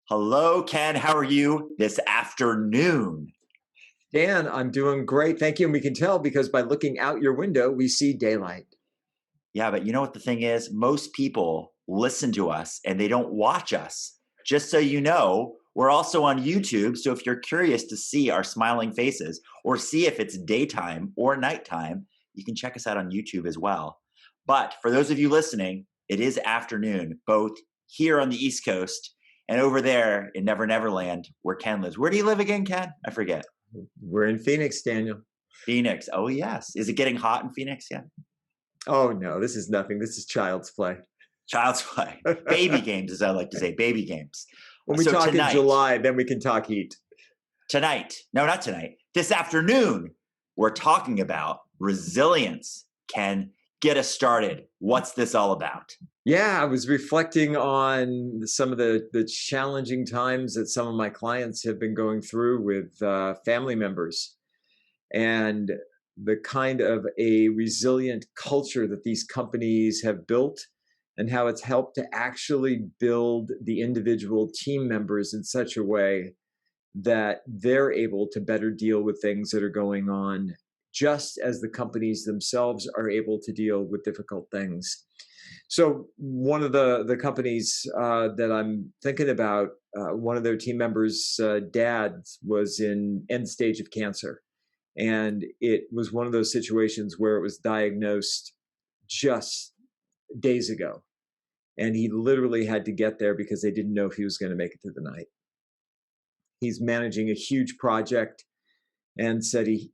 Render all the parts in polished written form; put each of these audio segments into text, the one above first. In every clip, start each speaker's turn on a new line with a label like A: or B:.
A: Hello, Ken. How are you this afternoon?
B: Dan, I'm doing great. Thank you. And we can tell because by looking out your window, we see daylight.
A: Yeah, but you know what the thing is? Most people listen to us and they don't watch us. Just so you know, we're also on YouTube. So if you're curious to see our smiling faces or see if it's daytime or nighttime, you can check us out on YouTube as well. But for those of you listening, it is afternoon, both here on the East Coast and over there in Never Never Land, where Ken lives. Where do you live again, Ken? I forget.
B: We're in Phoenix, Daniel.
A: Phoenix. Oh, yes. Is it getting hot in Phoenix yet?
B: Oh, no, this is nothing. This is child's play.
A: Child's play. Baby games, as I like to say, baby games.
B: When we
A: So
B: talk in
A: tonight,
B: July, then we can talk heat.
A: no, not tonight, this afternoon, we're talking about resilience. Ken, get us started. What's this all about?
B: Yeah, I was reflecting on some of the challenging times that some of my clients have been going through with family members and the kind of a resilient culture that these companies have built and how it's helped to actually build the individual team members in such a way that they're able to better deal with things that are going on, just as the companies themselves are able to deal with difficult things. So one of the companies that I'm thinking about, one of their team members' dad was in end stage of cancer. And it was one of those situations where it was diagnosed just days ago. And he literally had to get there because they didn't know if he was going to make it through the night. He's managing a huge project and said he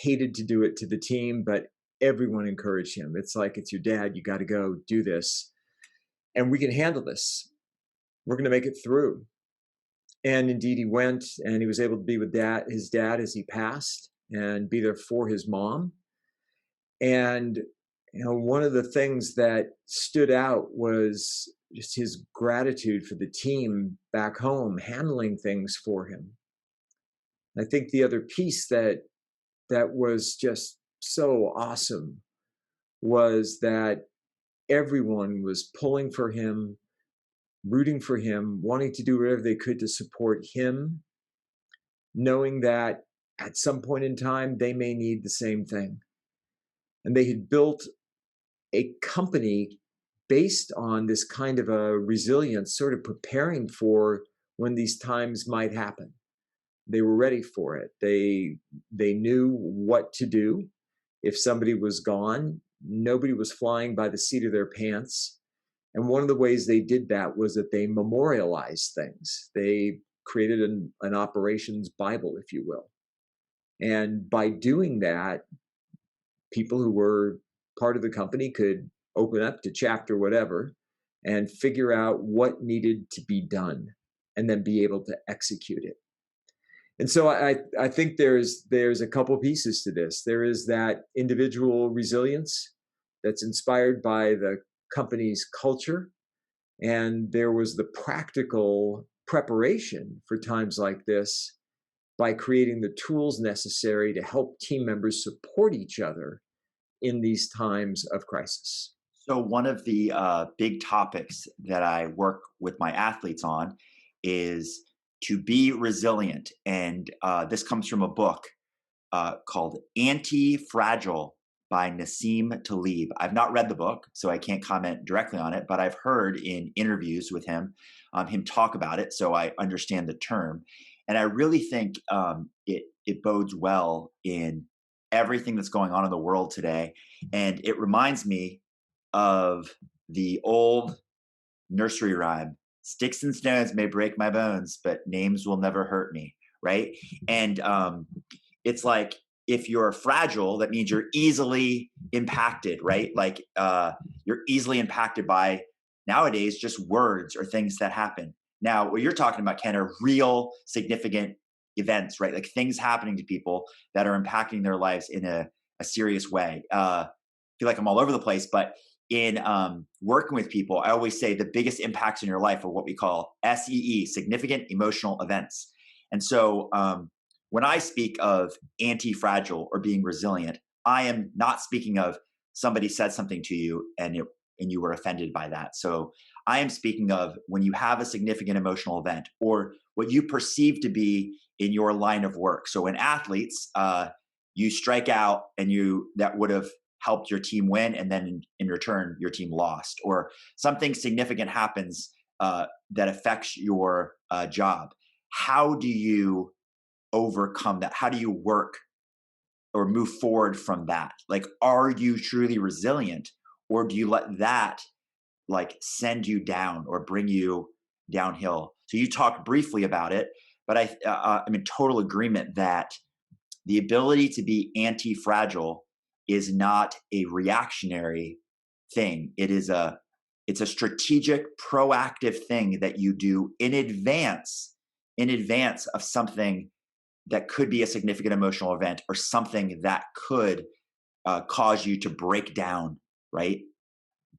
B: hated to do it to the team, but everyone encouraged him. It's like, it's your dad, you got to go do this. And we can handle this. We're going to make it through. And indeed he went, and he was able to be with his dad as he passed and be there for his mom. And one of the things that stood out was just his gratitude for the team back home handling things for him. I think the other piece that was just so awesome was that everyone was pulling for him, rooting for him, wanting to do whatever they could to support him, knowing that at some point in time they may need the same thing. And they had built a company based on this kind of a resilience, sort of preparing for when these times might happen. They were ready for it. They knew what to do. If somebody was gone, nobody was flying by the seat of their pants. And one of the ways they did that was that they memorialized things. They created an operations Bible, if you will. And by doing that, people who were part of the company could open up to chapter whatever and figure out what needed to be done and then be able to execute it. And so I think there's a couple pieces to this. There is that individual resilience that's inspired by the company's culture. And there was the practical preparation for times like this by creating the tools necessary to help team members support each other in these times of crisis.
A: So, one of the big topics that I work with my athletes on is to be resilient. And this comes from a book called Anti-Fragile by Nassim Taleb. I've not read the book, so I can't comment directly on it, but I've heard in interviews with him, him talk about it, so I understand the term. And I really think it bodes well in everything that's going on in the world today. And it reminds me of the old nursery rhyme: sticks and stones may break my bones, but names will never hurt me. Right. And it's like, if you're fragile, that means you're easily impacted, right? Like you're easily impacted by nowadays just words or things that happen. Now, what you're talking about, Ken, are real significant events, right? Like things happening to people that are impacting their lives in a serious way. I feel like I'm all over the place, but in working with people, I always say the biggest impacts in your life are what we call SEE, significant emotional events. And so when I speak of anti-fragile or being resilient, I am not speaking of somebody said something to you and and you were offended by that. So I am speaking of when you have a significant emotional event or what you perceive to be in your line of work. So in athletes, you strike out and that would have helped your team win, and then in return your team lost, or something significant happens that affects your job. How do you overcome that? How do you work or move forward from that? Like, are you truly resilient, or do you let that like send you down or bring you downhill? So you talked briefly about it, but I'm in total agreement that the ability to be anti-fragile is not a reactionary thing. It's a strategic, proactive thing that you do in advance of something that could be a significant emotional event or something that could cause you to break down, right?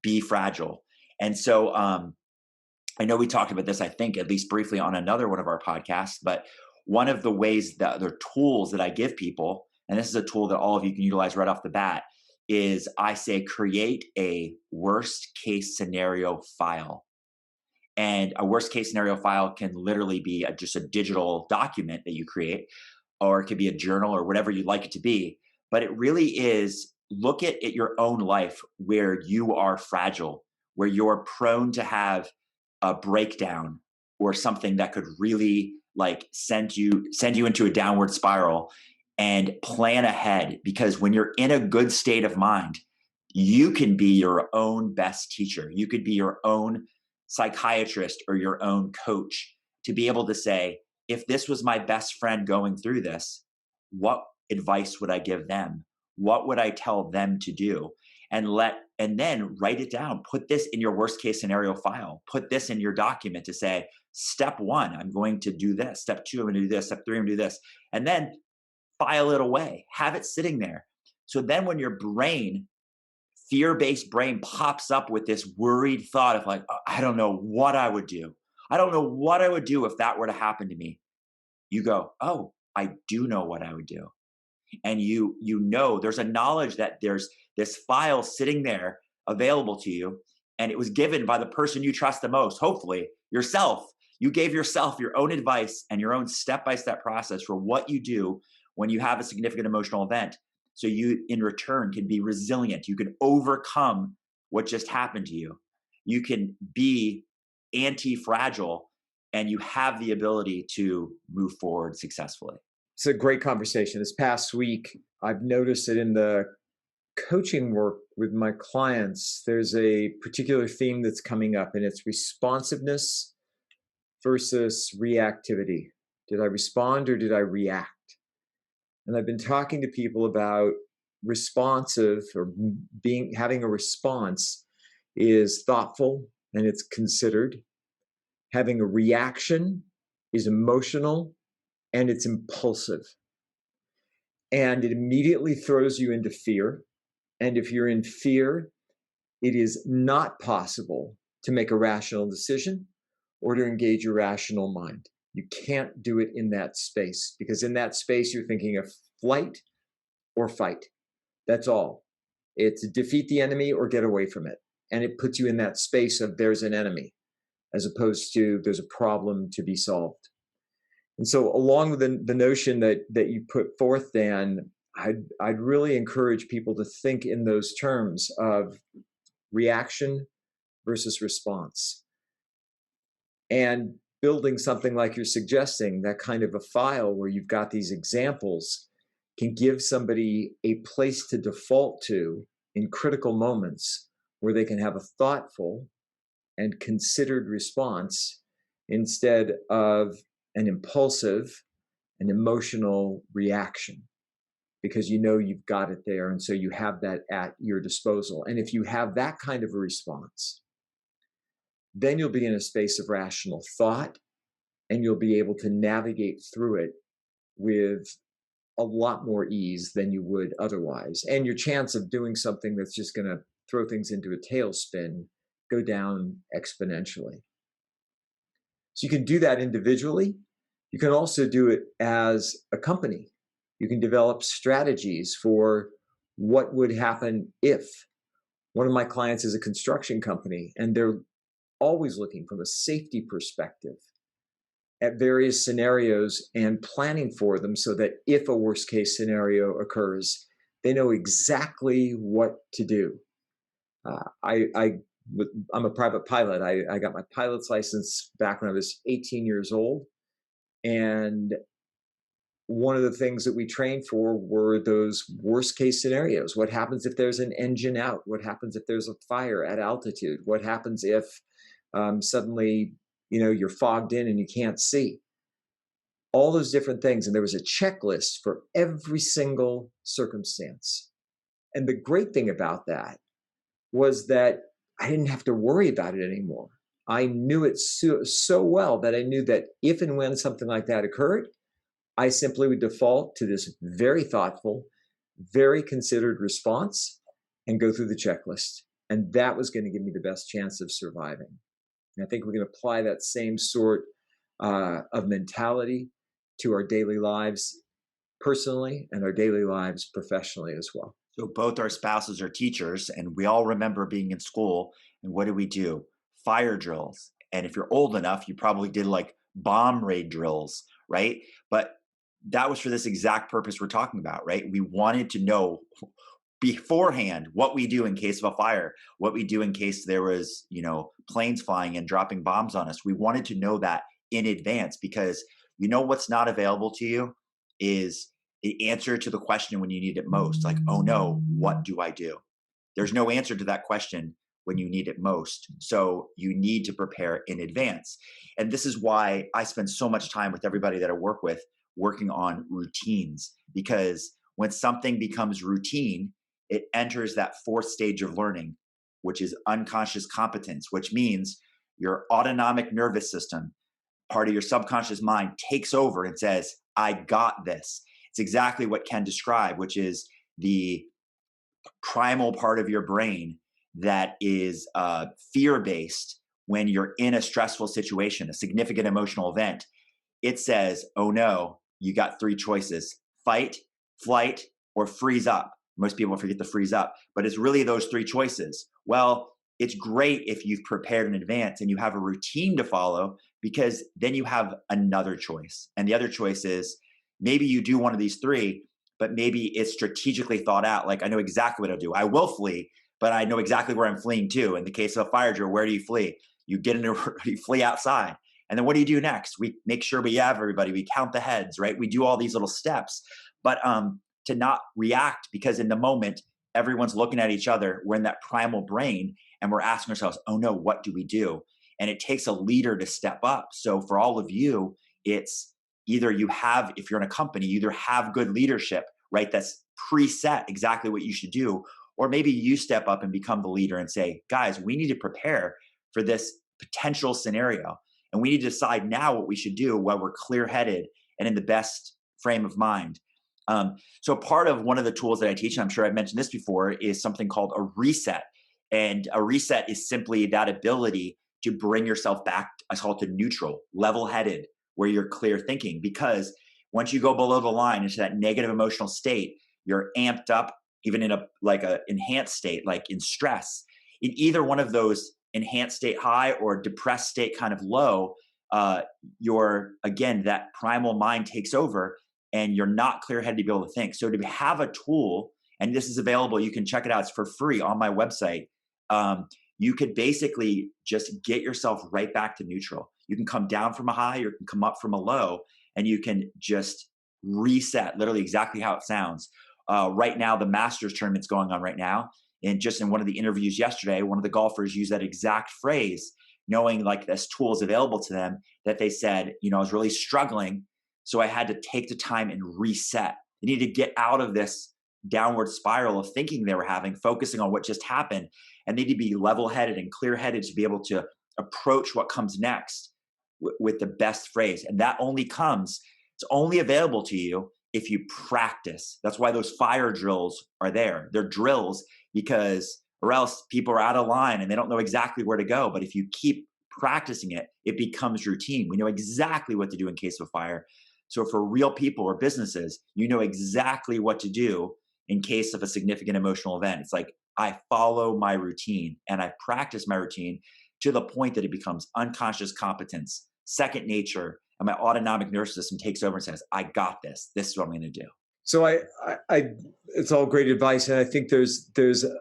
A: Be fragile. And so I know we talked about this, I think, at least briefly on another one of our podcasts, but one of the ways that the tools that I give people, and this is a tool that all of you can utilize right off the bat, is I say create a worst case scenario file. And a worst case scenario file can literally be just a digital document that you create, or it could be a journal or whatever you'd like it to be. But it really is look at your own life where you are fragile, where you're prone to have a breakdown or something that could really like send you into a downward spiral, and plan ahead, because when you're in a good state of mind, you can be your own best teacher. You could be your own psychiatrist or your own coach to be able to say, if this was my best friend going through this, what advice would I give them? What would I tell them to do? And then write it down. Put this in your worst case scenario file. Put this in your document to say, step 1, I'm going to do this. Step 2, I'm going to do this. Step 3, I'm going to do this. And then file it away. Have it sitting there. So then when your brain, fear-based brain, pops up with this worried thought of like, I don't know what I would do. I don't know what I would do if that were to happen to me. You go, oh, I do know what I would do. And you know there's a knowledge that there's this file sitting there available to you, and it was given by the person you trust the most, hopefully yourself. You gave yourself your own advice and your own step-by-step process for what you do when you have a significant emotional event. So you, in return, can be resilient. You can overcome what just happened to you. You can be anti-fragile, and you have the ability to move forward successfully.
B: It's a great conversation. This past week, I've noticed that in the coaching work with my clients, there's a particular theme that's coming up, and it's responsiveness versus reactivity. Did I respond or did I react? And I've been talking to people about responsive, or having a response is thoughtful and it's considered. Having a reaction is emotional and it's impulsive. And it immediately throws you into fear. And if you're in fear, it is not possible to make a rational decision or to engage your rational mind. You can't do it in that space, because in that space, you're thinking of flight or fight. That's all. It's defeat the enemy or get away from it. And it puts you in that space of there's an enemy, as opposed to there's a problem to be solved. And so along with the notion that you put forth, Dan, I'd really encourage people to think in those terms of reaction versus response. And building something like you're suggesting, that kind of a file where you've got these examples, can give somebody a place to default to in critical moments where they can have a thoughtful and considered response instead of an impulsive and emotional reaction, because you know you've got it there, and so you have that at your disposal. And if you have that kind of a response, then you'll be in a space of rational thought, and you'll be able to navigate through it with a lot more ease than you would otherwise. And your chance of doing something that's just going to throw things into a tailspin go down exponentially. So you can do that individually. You can also do it as a company. You can develop strategies for what would happen if, One of my clients is a construction company, and they're always looking from a safety perspective at various scenarios and planning for them so that if a worst case scenario occurs, they know exactly what to do. I'm a private pilot. I got my pilot's license back when I was 18 years old. And one of the things that we trained for were those worst case scenarios. What happens if there's an engine out? What happens if there's a fire at altitude? What happens if suddenly you're fogged in and you can't see? All those different things. And there was a checklist for every single circumstance. And the great thing about that was that I didn't have to worry about it anymore. I knew it so well that I knew that if and when something like that occurred, I simply would default to this very thoughtful, very considered response and go through the checklist. And that was going to give me the best chance of surviving. And I think we can apply that same sort of mentality to our daily lives personally and our daily lives professionally as well.
A: So both our spouses are teachers, and we all remember being in school. And what do we do? Fire drills. And if you're old enough, you probably did like bomb raid drills, right? But that was for this exact purpose we're talking about, right? We wanted to know beforehand what we do in case of a fire, what we do in case there was, planes flying and dropping bombs on us. We wanted to know that in advance because what's not available to you is the answer to the question when you need it most. Like, oh no, what do I do? There's no answer to that question when you need it most. So you need to prepare in advance. And this is why I spend so much time with everybody that I work with working on routines, because when something becomes routine, it enters that fourth stage of learning, which is unconscious competence, which means your autonomic nervous system, part of your subconscious mind, takes over and says, I got this. It's exactly what Ken described, which is the primal part of your brain that is fear based when you're in a stressful situation, a significant emotional event. It says, oh no, you got three choices: fight, flight, or freeze up. Most people forget to freeze up, but it's really those three choices. Well, it's great if you've prepared in advance and you have a routine to follow, because then you have another choice. And the other choice is maybe you do one of these three, but maybe it's strategically thought out. Like, I know exactly what I'll do. I will flee, but I know exactly where I'm fleeing to. In the case of a fire drill, where do you flee? You get in you flee outside. And then what do you do next? We make sure we have everybody. We count the heads, right? We do all these little steps, but to not react, because in the moment, everyone's looking at each other. We're in that primal brain and we're asking ourselves, oh no, what do we do? And it takes a leader to step up. So for all of you, it's either you have, if you're in a company, you either have good leadership, right? That's preset exactly what you should do. Or maybe you step up and become the leader and say, guys, we need to prepare for this potential scenario. And we need to decide now what we should do while we're clear headed and in the best frame of mind. So part of one of the tools that I teach, and I'm sure I've mentioned this before, is something called a reset. And a reset is simply that ability to bring yourself back, I call it to neutral, level headed, where you're clear thinking. Because once you go below the line into that negative emotional state, you're amped up, even in a enhanced state, like in stress. In either one of those enhanced state high or depressed state kind of low, again, that primal mind takes over and you're not clear headed to be able to think. So to have a tool, and this is available, you can check it out, it's for free on my website. You could basically just get yourself right back to neutral. You can come down from a high, or you can come up from a low, and you can just reset, literally exactly how it sounds. Right now, the Masters tournament's going on right now. And just in one of the interviews yesterday, one of the golfers used that exact phrase, knowing like this tool is available to them, that they said, I was really struggling. So I had to take the time and reset. They need to get out of this downward spiral of thinking they were having, focusing on what just happened, and need to be level-headed and clear-headed to be able to approach what comes next with the best phrase. And that it's only available to you if you practice. That's why those fire drills are there. They're drills because, or else people are out of line and they don't know exactly where to go. But if you keep practicing it, it becomes routine. We know exactly what to do in case of a fire. So for real people or businesses, you know exactly what to do in case of a significant emotional event. It's like I follow my routine and I practice my routine to the point that it becomes unconscious competence, second nature, and my autonomic nervous system takes over and says, I got this. This is what I'm going to do.
B: So it's all great advice, and I think there's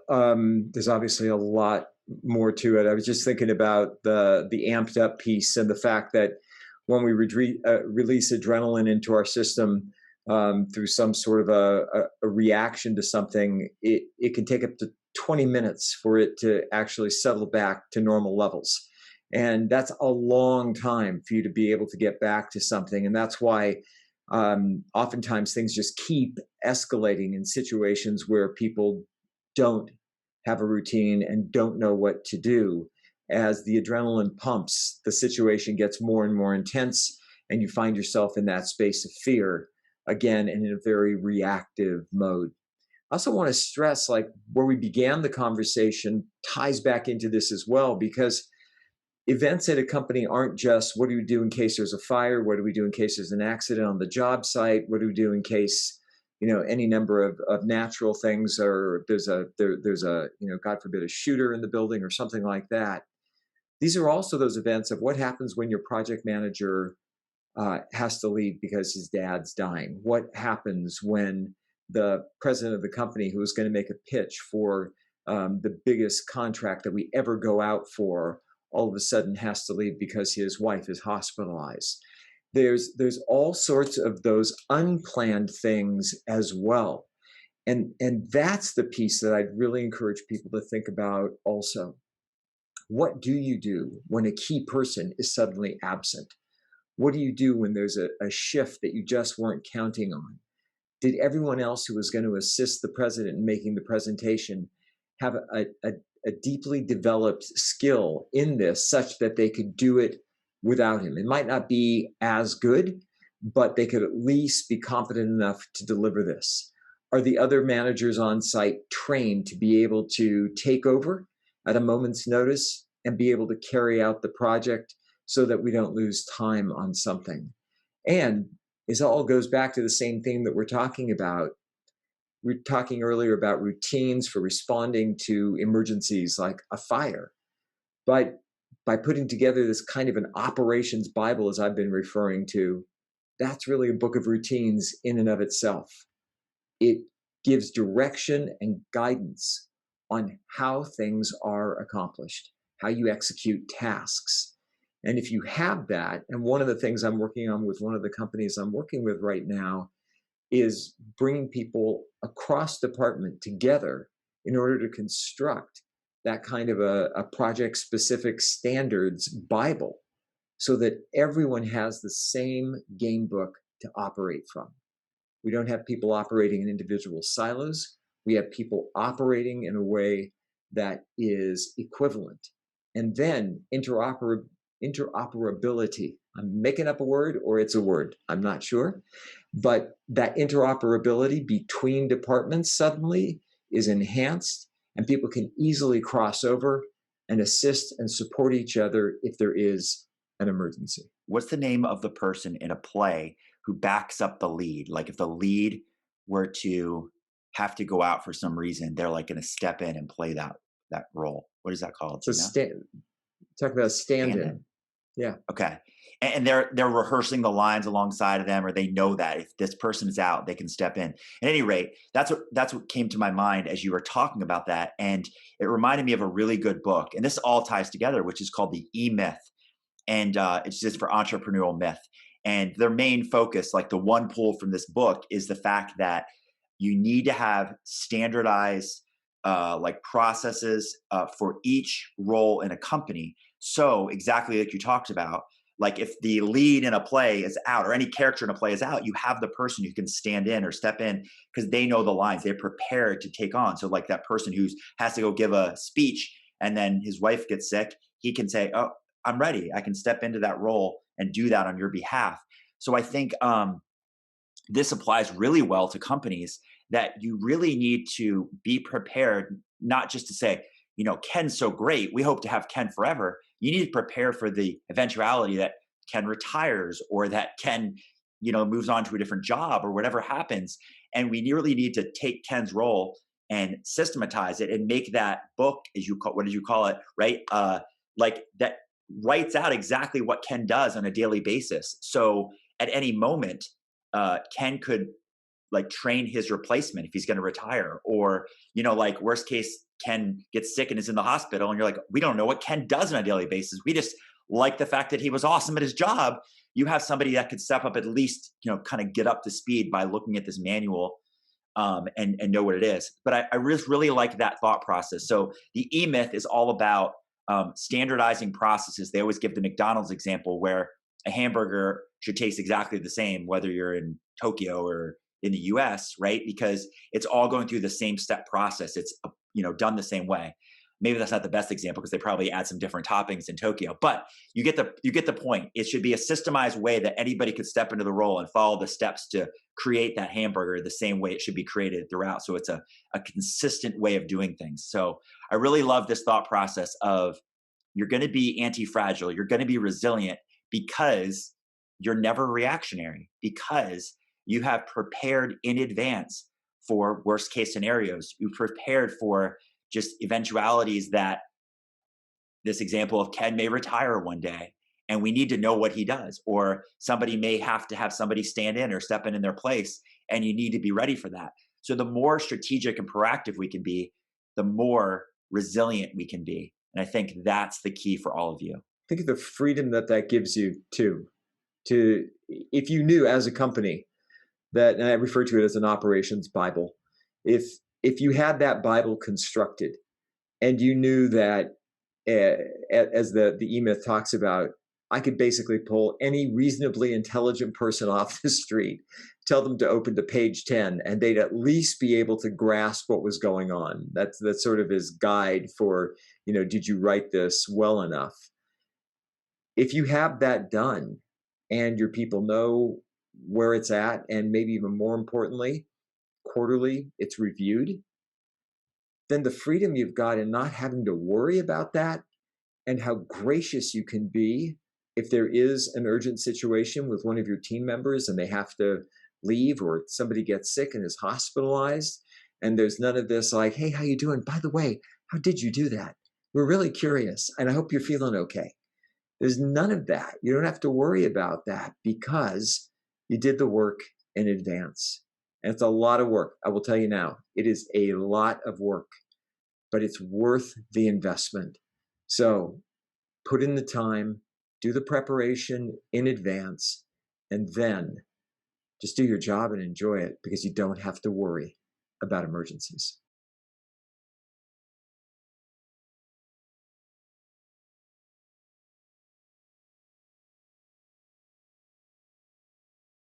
B: obviously a lot more to it. I was just thinking about the amped up piece and the fact that when we release adrenaline into our system through some sort of a reaction to something, it can take up to 20 minutes for it to actually settle back to normal levels. And that's a long time for you to be able to get back to something. And that's why oftentimes things just keep escalating in situations where people don't have a routine and don't know what to do. As the adrenaline pumps, the situation gets more and more intense, and you find yourself in that space of fear again and in a very reactive mode. I also want to stress, like, where we began the conversation ties back into this as well, because events at a company aren't just what do we do in case there's a fire, what do we do in case there's an accident on the job site, what do we do in case any number of natural things, or there's a God forbid a shooter in the building or something like that. These are also those events of what happens when your project manager has to leave because his dad's dying. What happens when the president of the company, who is going to make a pitch for the biggest contract that we ever go out for, all of a sudden has to leave because his wife is hospitalized. There's all sorts of those unplanned things as well. And that's the piece that I'd really encourage people to think about also. What do you do when a key person is suddenly absent? What do you do when there's a shift that you just weren't counting on? Did everyone else who was going to assist the president in making the presentation have a deeply developed skill in this such that they could do it without him? It might not be as good, but they could at least be competent enough to deliver this. Are the other managers on site trained to be able to take over at a moment's notice and be able to carry out the project so that we don't lose time on something? And it all goes back to the same thing that we're talking about. We were talking earlier about routines for responding to emergencies like a fire. But by putting together this kind of an operations Bible, as I've been referring to, that's really a book of routines in and of itself. It gives direction and guidance on how things are accomplished, how you execute tasks. And if you have that, and one of the things I'm working on with one of the companies I'm working with right now is bringing people across department together in order to construct that kind of a project-specific standards Bible so that everyone has the same game book to operate from. We don't have people operating in individual silos. We have people operating in a way that is equivalent. And then interoperability. I'm making up a word, or it's a word, I'm not sure. But that interoperability between departments suddenly is enhanced, and people can easily cross over and assist and support each other if there is an emergency.
A: What's the name of the person in a play who backs up the lead? Like if the lead were to have to go out for some reason, they're like going to step in and play that role. What is that called?
B: So talk about
A: Stand
B: stand-in.
A: in.
B: Yeah.
A: Okay. And they're rehearsing the lines alongside of them, or they know that if this person is out, they can step in. At any rate, that's what came to my mind as you were talking about that. And it reminded me of a really good book. And this all ties together, which is called The E-Myth. And it's just for entrepreneurial myth. And their main focus, like the one pull from this book, is the fact that you need to have standardized like processes for each role in a company. So exactly like you talked about, like if the lead in a play is out or any character in a play is out, you have the person who can stand in or step in because they know the lines. They're prepared to take on. So like that person who has to go give a speech and then his wife gets sick, he can say, "Oh, I'm ready. I can step into that role and do that on your behalf." So I think this applies really well to companies that you really need to be prepared, not just to say, Ken's so great, we hope to have Ken forever. You need to prepare for the eventuality that Ken retires or that Ken, moves on to a different job or whatever happens. And we really need to take Ken's role and systematize it and make that book, as you call, what did you call it, right? Like that writes out exactly what Ken does on a daily basis. So at any moment, Ken could like train his replacement if he's going to retire, or like worst case, Ken gets sick and is in the hospital, and you're like, we don't know what Ken does on a daily basis. We just like the fact that he was awesome at his job. You have somebody that could step up, at least kind of get up to speed by looking at this manual, and know what it is. But I just really like that thought process. So the E Myth is all about standardizing processes. They always give the McDonald's example where a hamburger should taste exactly the same whether you're in Tokyo or in the US, right? Because it's all going through the same step process. It's done the same way. Maybe that's not the best example because they probably add some different toppings in Tokyo, but you get the point. It should be a systemized way that anybody could step into the role and follow the steps to create that hamburger the same way it should be created throughout. So it's a consistent way of doing things. So I really love this thought process of you're going to be anti-fragile, you're going to be resilient because you're never reactionary, because you have prepared in advance for worst case scenarios. You prepared for just eventualities that this example of Ken may retire one day and we need to know what he does, or somebody may have to have somebody stand in or step in their place, and you need to be ready for that. So the more strategic and proactive we can be, the more resilient we can be. And I think that's the key for all of you.
B: Think of the freedom that that gives you too. To if you knew as a company that, and I refer to it as an operations Bible, if you had that Bible constructed and you knew that, as the E-Myth talks about, I could basically pull any reasonably intelligent person off the street, tell them to open to page 10, and they'd at least be able to grasp what was going on. That's sort of his guide for, did you write this well enough? If you have that done and your people know where it's at, and maybe even more importantly, quarterly it's reviewed, then the freedom you've got in not having to worry about that, and how gracious you can be if there is an urgent situation with one of your team members and they have to leave, or somebody gets sick and is hospitalized, and there's none of this like, hey, how you doing? By the way, how did you do that? We're really curious, and I hope you're feeling okay. There's none of that. You don't have to worry about that because you did the work in advance. And it's a lot of work. I will tell you now, it is a lot of work, but it's worth the investment. So put in the time, do the preparation in advance, and then just do your job and enjoy it, because you don't have to worry about emergencies.